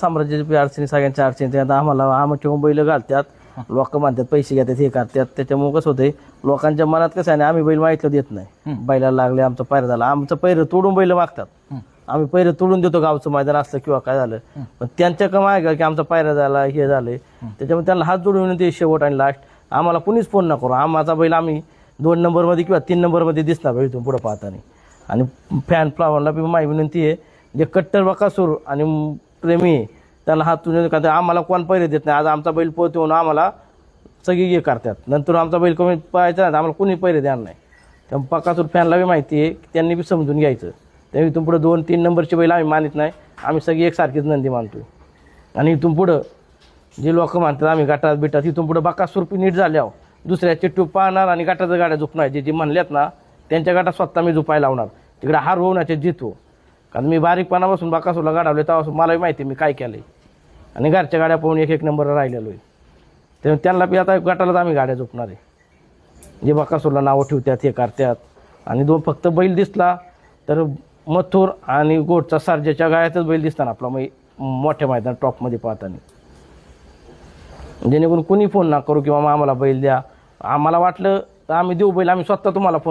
साम्राज्याची अडचणी सगळ्यांच्या अडचणी त्यात आम्हाला ठेवून बैल घालतात, लोक म्हणतात पैसे घेतात हे करतात. त्याच्यामुळे कसं होतंय लोकांच्या मनात कसं आहे ना, आम्ही बैल मागितलं देत नाही. बैलाला लागले आमचा पैर झाला, आमचं पैर तोडून बैल मागतात. आम्ही पैर तोडून देतो गावचं मैदान असलं किंवा काय झालं, पण त्यांच्या का मागे की आमचा पायरा झाला हे झालंय. त्याच्यामुळे त्यांना हात जोडून ते शेवट आणि लास्ट आम्हाला कुणीच फोन न करू. आमचा बैल आम्ही 2 नंबरमध्ये किंवा 3 नंबरमध्ये दिसणार बैल इथून पुढं पाहताना. आणि फॅन फ्लावरला बी माझी विनंती आहे, जे कट्टर बकासूर आणि प्रेमी आहे त्याला हात तुझे का आम्हाला कोण पैरे देत नाही. आज आमचा बैल पोहते म्हणून आम्हाला सगळी हे करतात, नंतर आमचा बैल कमी पाहायचा नाही आम्हाला कोणी पैरे देणार नाही. त्यामुळे बकासूर फॅनला बी माहिती आहे, त्यांनी बी समजून घ्यायचं. त्यामुळे इथून पुढं 2-3 नंबरची बैल आम्ही मानित नाही, आम्ही सगळी एकसारखीच नंदी मानतो. आणि इथून पुढं जे लोक मानतात आम्ही गटात बिटात, इथून पुढं बकासूर पी नीट झाल्यावर दुसऱ्या चिट्टू पाहणार आणि गटाच्या गाड्या झुपणार. जे म्हणल्यात ना त्यांच्या गाठात स्वतः मी झुपायला लावणार. तिकडे हार होऊ ना जीत हो. कारण मी बारीकपणापासून बकासूरला गाडावले तेव्हा मलाही माहिती मी काय केलं आहे. आणि घरच्या गाड्या पाहून 1-1 नंबरला राहिलेलो आहे. त्यामुळे त्यांना बी आता गटालाच आम्ही गाड्या झोपणार आहे. जे बकासूरला नावं ठेवतात हे करतात. आणि फक्त बैल दिसला तर मथुर आणि गोडचा सारजेच्या गाड्यातच बैल दिसताना आपला मोठ्या मैदान टॉपमध्ये पाहताना. जेणेकरून कुणी फोन ना करू किंवा आम्हाला बैल द्या. आम्हाला वाटलं तर आम्ही देऊ बैल, आम्ही स्वतः तुम्हाला फोन